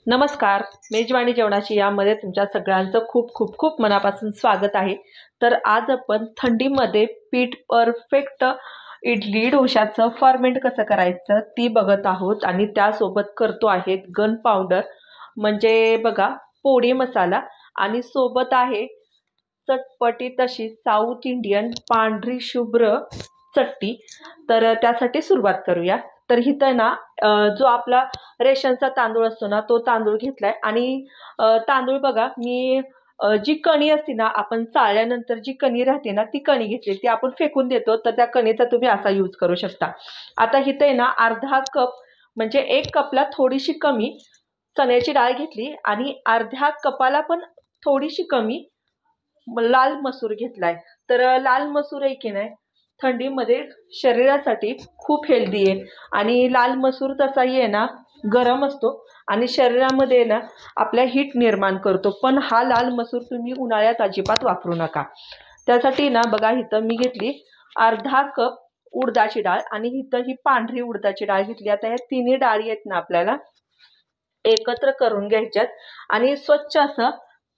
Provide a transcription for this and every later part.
नमस्कार. मेजवानी जेवणाची यामध्ये तुमच्या सगळ्यांचं खूप खूप खूप मनापासून स्वागत आहे. तर आज आपण थंडीमध्ये पीठ परफेक्ट इडली डोशाचं फर्मेंट कसं करायचं ती बघत आहोत आणि त्यासोबत करतो आहे गन पावडर म्हणजे बघा पोडी मसाला आणि सोबत आहे चटपटीत अशी साऊथ इंडियन पांढरी शुभ्र चटणी. तर त्यासाठी सुरुवात करूया. तर इथं ना जो आपला रेशनचा तांदूळ असतो ना तो तांदूळ घेतलाय आणि तांदूळ बघा मी जी कणी असते ना आपण चाळल्यानंतर जी कणी राहते ना ती कणी घेतली ती आपण फेकून देतो तर त्या कणीचा तुम्ही असा यूज करू शकता. आता इथं आहे ना अर्धा कप म्हणजे 1 कपला थोडीशी कमी चण्याची डाळ घेतली आणि अर्ध्या कपाला पण थोडीशी कमी लाल मसूर घेतलाय. तर लाल मसूर आहे की नाही थंडीमध्ये शरीरासाठी खूप हेल्दी आहे आणि लाल मसूर तसाही आहे ना गरम असतो आणि शरीरामध्ये ना आपल्या हीट निर्माण करतो. पण हा लाल मसूर तुम्ही उन्हाळ्यात अजिबात वापरू नका. त्यासाठी ना बघा इथं मी घेतली अर्धा कप उडदाची डाळ आणि इथं ही पांढरी उडदाची डाळ घेतली. आता या तिन्ही डाळी आहेत ना आपल्याला एकत्र करून घ्यायच्यात आणि स्वच्छ असं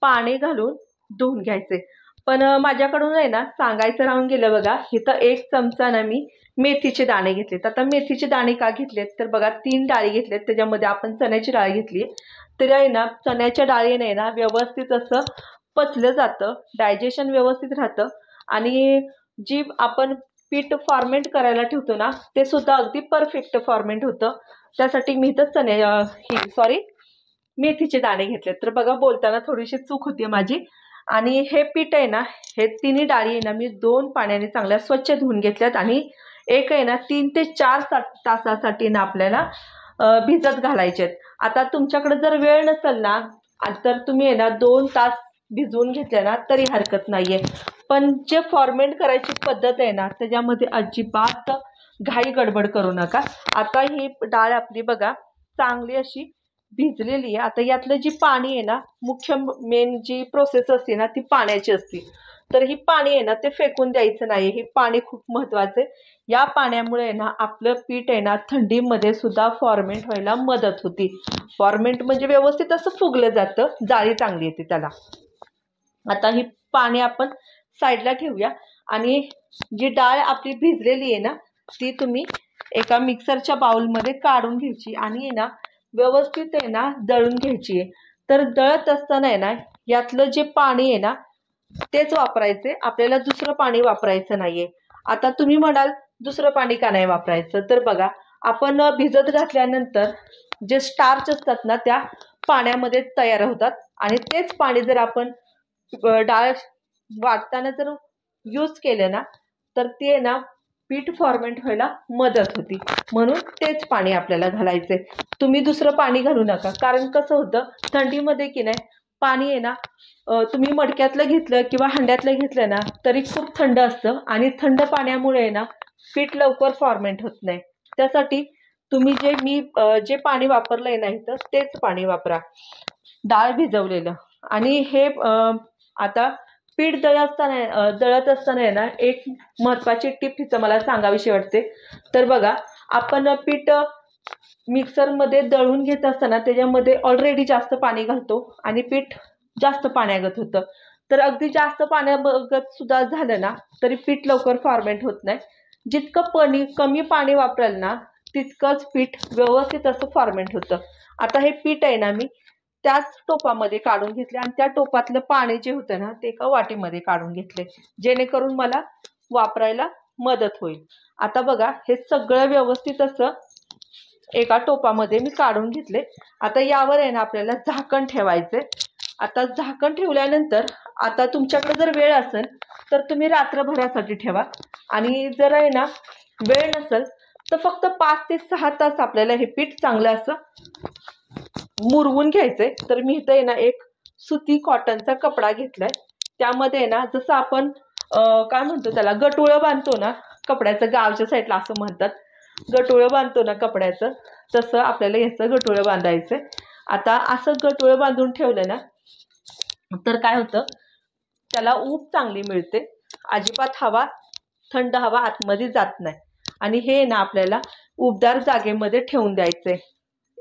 पाणी घालून धुवून घ्यायचे. पण माझ्याकडून आहे ना सांगायचं राहून गेलं बघा इथं 1 चमचा ना मी मेथीचे दाणे घेतलेत. आता मेथीचे दाणे का घेतलेत तर बघा 3 डाळी घेतलेत त्याच्यामध्ये आपण चण्याची डाळ घेतली तर आहे ना चण्याच्या डाळीने ना व्यवस्थित असं पचलं जातं, डायजेशन व्यवस्थित राहतं आणि जी आपण पीठ फॉर्मेंट करायला ठेवतो ना ते सुद्धा अगदी परफेक्ट फॉर्मेंट होतं. त्यासाठी मी इथं मेथीचे दाणे घेतलेत. तर बघा बोलताना थोडीशी चूक होती माझी. आणि हे पीठ आहे ना हे तिन्ही डाळी आहे ना मी 2 पाण्याने चांगल्या स्वच्छ धुवून घेतल्यात आणि एक आहे ना 3 ते 4 तासासाठी ना आपल्याला भिजत घालायचेत. आता तुमच्याकडे जर वेळ नसेल ना तर तुम्ही आहे ना 2 तास भिजवून घेतले ना तरी हरकत नाहीये. पण जे फॉर्मेंट करायची पद्धत आहे ना त्याच्यामध्ये अजिबात घाई गडबड करू नका. आता ही डाळ आपली बघा चांगली अशी भिजलेली आहे. आता यातलं जी पाणी आहे ना मुख्य मेन जी प्रोसेस असते ना ती पाण्याची असते. तर ही पाणी आहे ना ते फेकून द्यायचं नाही. हे पाणी खूप महत्वाचं आहे. या पाण्यामुळे आहे ना आपलं पीठ आहे ना थंडीमध्ये सुद्धा फॉर्मेंट व्हायला मदत होती. फॉर्मेंट म्हणजे व्यवस्थित असं फुगलं जातं, जाळी चांगली येते त्याला. आता ही पाणी आपण साईडला ठेवूया आणि जी डाळ आपली भिजलेली आहे ना ती तुम्ही एका मिक्सरच्या बाउलमध्ये काढून घ्यायची आणि आहे ना व्यवस्थित आहे ना दळून घ्यायची आहे. तर दळत असताना आहे ना यातलं जे पाणी आहे ना तेच वापरायचे, आपल्याला दुसरं पाणी वापरायचं नाहीये. आता तुम्ही म्हणाल दुसरं पाणी का नाही वापरायचं तर बघा आपण भिजत घातल्यानंतर जे स्टार्च असतात ना त्या पाण्यामध्ये तयार होतात आणि तेच पाणी जर आपण डाळ वाटताना जर यूज केलं ना तर ते ना पीठ फॉर्मेंट व्हायला मदत होती. म्हणून तेच पाणी आपल्याला घालायचंय. तुम्ही दुसरं पाणी घालू नका. कारण कसं होतं थंडीमध्ये की नाही पाणी आहे ना तुम्ही मडक्यातलं घेतलं किंवा हंड्यातलं घेतलं ना तरी खूप थंड असतं आणि थंड पाण्यामुळे आहे ना पीठ लवकर फॉर्मेंट होत नाही. त्यासाठी तुम्ही जे पाणी वापरलंय ना इथं तेच पाणी वापरा डाळ भिजवलेलं. आणि हे आता पीठ दळत असताना आहे ना एक महत्वाची टिप हिचं मला सांगावीशी वाटते. तर बघा आपण पीठ मिक्सरमध्ये दळून घेत असताना त्याच्यामध्ये ऑलरेडी जास्त पाणी घालतो आणि पीठ जास्त पाण्यागत होतं. तर अगदी जास्त पाण्यागत सुद्धा झालं ना तरी पीठ लवकर फॉर्मेट होत नाही. जितकं कमी पाणी वापराल ना तितकंच पीठ व्यवस्थित असं फॉर्मेट होतं. आता हे पीठ आहे ना मी त्याच टोपामध्ये काढून घेतले आणि त्या टोपातलं पाणी जे होतं ना ते एका वाटीमध्ये काढून घेतले जेणेकरून मला वापरायला मदत होईल. आता बघा हे सगळं व्यवस्थित असं एका टोपामध्ये मी काढून घेतले. आता यावर आहे ना आपल्याला झाकण ठेवायचे. आता झाकण ठेवल्यानंतर आता तुमच्याकडे जर वेळ असेल तर तुम्ही रात्रभरासाठी ठेवा आणि जर आहे ना वेळ नसेल तर फक्त 5 ते 6 तास आपल्याला हे पीठ चांगलं असं मुरवून घ्यायचंय. तर मी इथं आहे ना एक सुती कॉटनचा कपडा घेतलाय. त्यामध्ये आहे ना जसं आपण काय म्हणतो त्याला गटुळं बांधतो ना कपड्याचं गावच्या साईडला असं म्हणतात गटुळं बांधतो ना कपड्याचं तसं आपल्याला याचं गटुळं बांधायचंय. आता असं गटुळं बांधून ठेवलं ना तर काय होतं त्याला ऊब चांगली मिळते. अजिबात थंड हवा आतमध्ये जात नाही आणि हे ना आपल्याला उबदार जागेमध्ये ठेवून द्यायचंय.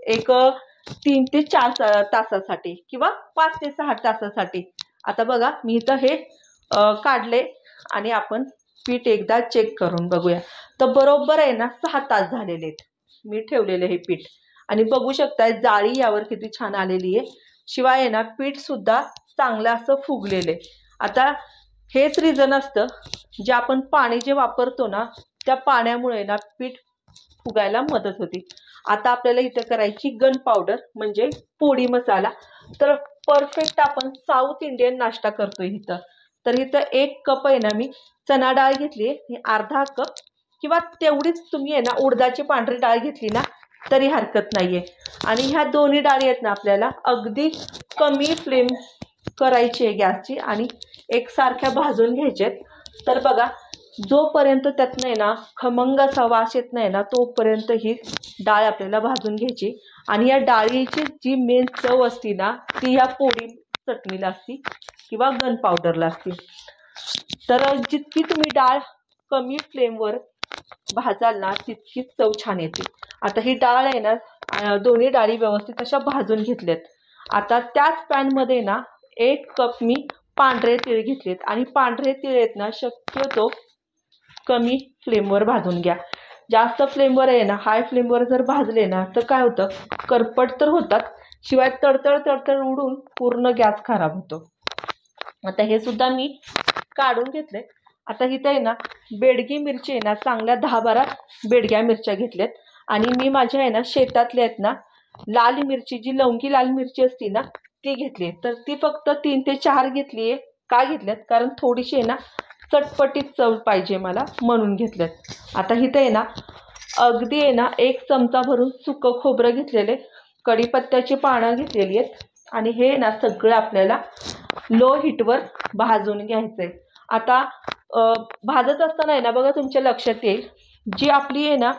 एक 3 ते 4 तासासाठी किंवा 5 ते 6 तासासाठी. आता बघा मी इथं हे काढले आणि आपण पीठ एकदा चेक करून बघूया. तर बरोबर आहे ना 6 तास झालेले आहेत मी ठेवलेले हे पीठ. आणि बघू शकताय जाळी यावर किती छान आलेली आहे. शिवाय आहे ना पीठ सुद्धा चांगलं असं फुगलेलं आहे. आता हेच रिझन असतं जे आपण पाणी जे वापरतो ना त्या पाण्यामुळे ना पीठ फुगायला मदत होती. आता आपल्याला इथं करायची गन पावडर म्हणजे पोळी मसाला. तर परफेक्ट आपण साऊथ इंडियन नाश्ता करतोय इथं. तर इथं 1 कप आहे ना मी चणा डाळ घेतली आहे. अर्धा कप किंवा तेवढीच तुम्ही आहे ना उडदाची पांढरी डाळ घेतली ना तरी हरकत नाहीये. आणि ह्या दोन्ही डाळी आहेत ना आपल्याला अगदी कमी फ्लेम करायची आहे गॅसची आणि एकसारख्या भाजून घ्यायच्यात. तर बघा जोपर्यंत त्यातनं आहे ना खमंग असा वास येत नाही ना तोपर्यंत ही डाळ आपल्याला भाजून घ्यायची. आणि या डाळीची जी मेन चव असती ना ती ह्या पोळी चटणीला असती किंवा गन पावडरला असती. तर जितकी तुम्ही डाळ कमी फ्लेमवर भाजाल ना तितकीच चव छान येते. आता ही डाळ आहे ना दोन्ही डाळी व्यवस्थित अशा भाजून घेतल्यात. आता त्याच पॅनमध्ये ना 1 कप मी पांढरे तीळ घेतलेत आणि पांढरे तीळ आहेत ना शक्यतो कमी फ्लेमवर भाजून घ्या. जास्त फ्लेमवर आहे ना हाय फ्लेमवर जर भाजले ना तर काय होतं करपट तर होतात शिवाय तडतड तडतड उडून पूर्ण गॅस खराब होतो. आता हे सुद्धा मी काढून घेतले. आता इथे आहे ना बेडगी मिरची आहे ना चांगल्या 10-12 बेडग्या मिरच्या घेतल्यात. आणि मी माझ्या आहे ना शेतातल्या आहेत ना लाल मिरची जी लवंगी लाल मिरची असती ना ती घेतली. तर ती फक्त 3 ते 4 घेतली आहे. का घेतल्यात कारण थोडीशी आहे ना चटपटीत चव पाहिजे मला म्हणून घेतल्यात. आता इथे आहे ना अगदी आहे ना 1 चमचा भरून सुकं खोबरं घेतलेले. कढीपत्त्याची पानं घेतलेली आहेत. आणि हे ना सगळं आपल्याला लो हीटवर भाजून घ्यायचंय. आता भाजत असताना आहे ना बघा तुमच्या लक्षात येईल जी आपली आहे ना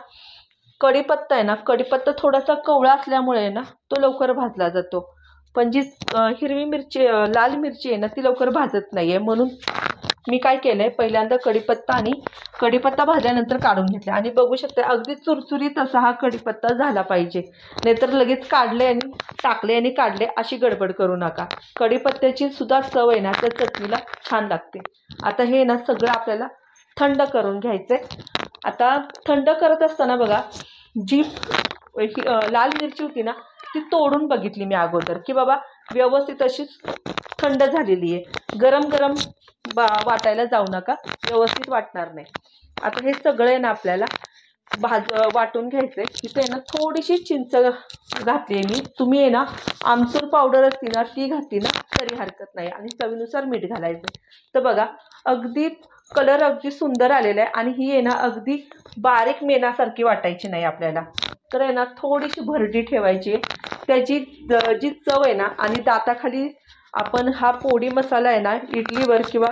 कढीपत्ता आहे ना कढीपत्ता थोडासा कवळा असल्यामुळे आहे ना तो लवकर भाजला जातो. पण जी हिरवी मिरची लाल मिरची आहे ना ती लवकर भाजत नाहीये. म्हणून मी काय केलंय पहिल्यांदा कढीपत्ता भाजल्यानंतर काढून घेतला. आणि बघू शकता अगदी चुरचुरीत असा हा कढीपत्ता झाला पाहिजे. नाहीतर लगेच काढले आणि टाकले आणि काढले अशी गडबड करू नका. कढीपत्त्याची सुद्धा चव आहे ना त्या चटणीला छान लागते. आता हे ना सगळं आपल्याला थंड करून घ्यायचंय. आता थंड करत असताना बघा जी लाल मिरची होती ना ती तोडून बघितली मी अगोदर की बाबा व्यवस्थित अशीच थंड झालेली आहे. गरम गरम वाटायला जाऊ नका व्यवस्थित वाटणार नाही. आता हे सगळं आहे ना आपल्याला वाटून घ्यायचंय. इथे आहे ना थोडीशी चिंच घातली आहे मी. तुम्ही आहे ना आमचूर पावडर असती ना ती घातली ना तरी हरकत नाही. आणि चवीनुसार मीठ घालायचं. तर बघा अगदी कलर अगदी सुंदर आलेला आहे. आणि ही आहे ना अगदी बारीक मेणासारखी वाटायची नाही आपल्याला. तर आहे ना थोडीशी भरडी ठेवायची. त्याची जी चव आहे ना आणि दाताखाली आपण हा पोळी मसाला आहे ना इडलीवर किंवा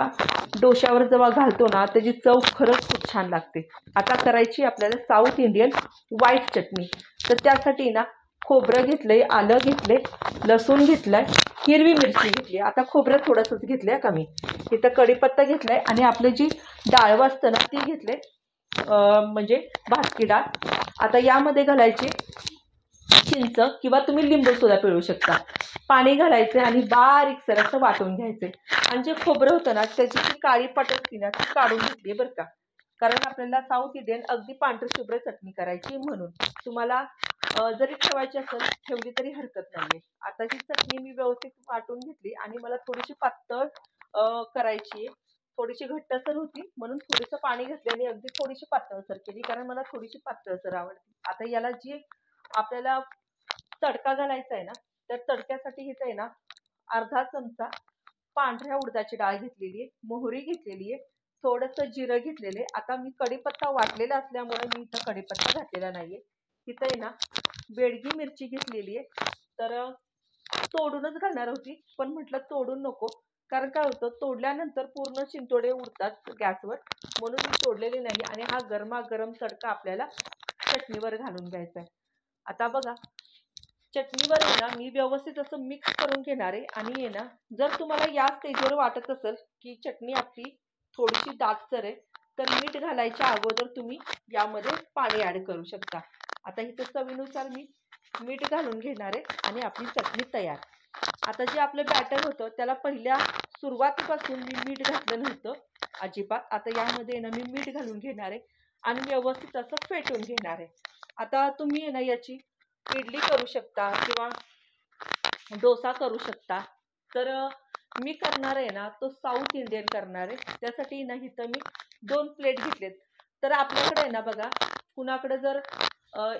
डोश्यावर जेव्हा घालतो ना त्याची चव खरंच खूप छान लागते. आता करायची आपल्याला साऊथ इंडियन व्हाईट चटणी. तर त्यासाठी ना खोबरं घेतलंय, आलं घेतलंय, लसूण घेतलाय, हिरवी मिरची घेतली. आता खोबरं थोडंसंच घेतलंय का मी. इथं कढीपत्ता घेतलाय आणि आपलं जी डाळ असतं ना ती घेतले म्हणजे भाजकी डाळ. आता यामध्ये घालायची चिंच किंवा तुम्ही लिंबू सुद्धा पिळू शकता. पाणी घालायचं आणि बारीकसर असं वाटून घ्यायचंय. आणि जे खोबरं होतं ना त्याची जी काळी पाट असते ना ती काढून घेतली बरं का. कारण आपल्याला साऊथ इंडियन अगदी पांढरी शुभ्र चटणी करायची म्हणून. तुम्हाला जरी ठेवायची असेल ठेवली तरी हरकत नाहीये. आता ही चटणी मी व्यवस्थित वाटून घेतली आणि मला थोडीशी पातळ करायची आहे. थोडीशी घट्टसर होती म्हणून थोडंसं पाणी घातले आणि अगदी थोडीशी पातळसर केली कारण मला थोडीशी पातळसर आवडते. आता याला जी आपल्याला तडका घालायचा आहे ना त्या तडक्यासाठी इथे आहे ना अर्धा चमचा पांढऱ्या उडदाची डाळ घेतलेली आहे, मोहरी घेतलेली आहे, थोडंसं जिरं घेतलेले. आता मी कढीपत्ता वाटलेला असल्यामुळे मी इथं कढीपत्ता घातलेला नाहीये. इथं आहे ना बेडगी मिरची घेतलेली आहे. तर तोडूनच घालणार होती पण म्हटलं तोडून नको कारण काय होतं तोडल्यानंतर पूर्ण चिंतोडे उडतात गॅसवर म्हणून मी तोडलेले नाही. आणि हा गरमागरम तडका आपल्याला चटणीवर घालून घ्यायचा आहे. आता बघा चटणीवर आहे ना मी व्यवस्थित असं मिक्स करून घेणार आहे. आणि आहे ना जर तुम्हाला या स्टेजवर वाटत असेल की चटणी आपली थोडीशी दाटसर आहे तर मीठ घालायच्या अगोदर तुम्ही यामध्ये पाणी ॲड करू शकता. आता इथं चवीनुसार मी मीठ घालून घेणार आहे आणि आपली चटणी तयार. आता जे आपलं बॅटर होतं त्याला पहिल्या सुरुवातीपासून मी मीठ घातलं नव्हतं अजिबात. आता यामध्ये ना मी मीठ घालून घेणार आहे आणि व्यवस्थित असं फेटून घेणार आहे. आता तुम्ही ना याची इडली करू शकता किंवा डोसा करू शकता. तर मी करणार आहे ना तो साऊथ इंडियन करणार आहे. त्यासाठी ना इथं मी 2 प्लेट घेतलेत. तर आपल्याकडे आहे ना बघा, कुणाकडे जर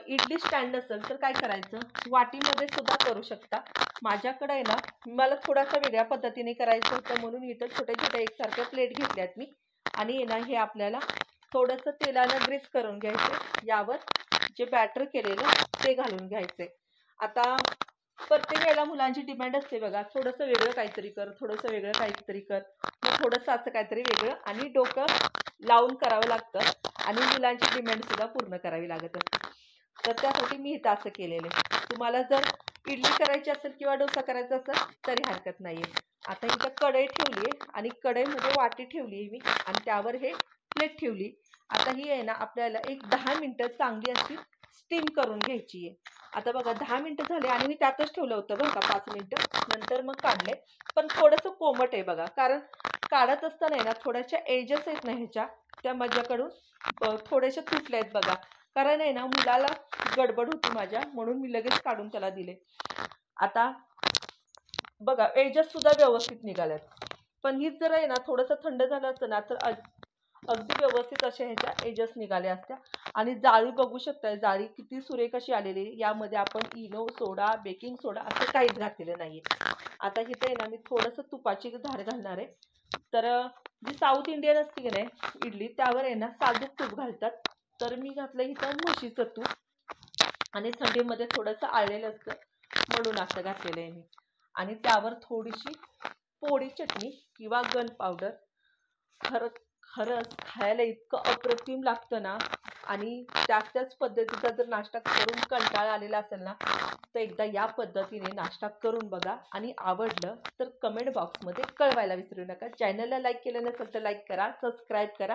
इडली स्टँड नसेल तर काय करायचं, वाटीमध्ये सुद्धा करू शकता. माझ्याकडे आहे ना, मला थोडासा वेगळ्या पद्धतीने करायचं होतं म्हणून इथं छोट्या-छोट्या एकसारख्या प्लेट घेतल्यात मी. आणि ना हे आपल्याला थोडंसं तेलानं ग्रीस करून घ्यायचं. यावर जे बॅटर केलेलं ते घालून घ्यायचे. आता प्रत्येक वेळेला मुलांची डिमांड असते बघा, थोडंसं वेगळं काहीतरी कर, थोडंसं वेगळं काहीतरी कर. मग थोडंसं असं काहीतरी वेगळं आणि डोकं लावून करावं लागतं आणि मुलांची डिमांडसुद्धा पूर्ण करावी लागत असते. तर त्यासाठी मी इथं असं केलेलं आहे. तुम्हाला जर इडली करायची असेल किंवा डोसा करायचा असेल तरी हरकत नाही आहे. आता इथं कढई ठेवली आहे आणि कढईमध्ये वाटी ठेवली आहे मी आणि त्यावर हे प्लेट ठेवली. आता ही आहे ना आपल्याला एक 10 मिनिटं चांगली अशी स्टीम करून घ्यायची आहे. आता बघा 10 मिनिटं झाले आणि मी त्यातच ठेवलं होतं बरं का 5 मिनिटं. नंतर मग काढले. पण थोडंसं कोमट आहे बघा, कारण काढत असताना आहे ना थोड्याशा एजेस आहेत ना ह्याच्या, त्या माझ्याकडून थोड्याशा तुटल्या आहेत बघा. कारण आहे ना मुलाला गडबड होती माझ्या, म्हणून मी लगेच काढून त्याला दिले. आता बघा एजेस सुद्धा व्यवस्थित निघाल्यात. पण हीच जर आहे ना थोडंसं थंड झालं असतं ना तर अगदी व्यवस्थित अशा ह्याच्या एजेस निघाल्या असत्या. आणि जाळी बघू शकताय, जाळी किती सुरेख अशी आलेली आहे. यामध्ये आपण इनो, सोडा, बेकिंग सोडा असं काहीच घातलेलं नाहीये. आता इथे आहे ना मी थोडंसं तुपाची धार घालणार आहे. तर जी साऊथ इंडियन असते की नाही इडली, त्यावर आहे ना साजूक तूप घालतात. तर मी घातलं इथं म्हशीचं तूप आणि थंडीमध्ये थोडंसं आळलेलं असतं म्हणून असं घातलेलं आहे मी. आणि त्यावर थोडीशी पोळी चटणी किंवा गन पावडर. खरंच खायला इतकं अप्रतिम लागतं ना. आणि त्याच पद्धतीचा जर नाश्ता करून कंटाळा आलेला असेल ना तर एकदा या पद्धतीने नाश्ता करून बघा आणि आवडलं तर कमेंट बॉक्समध्ये कळवायला विसरू नका. चॅनलला लाईक केलं नसेल तर लाईक करा, सबस्क्राईब करा.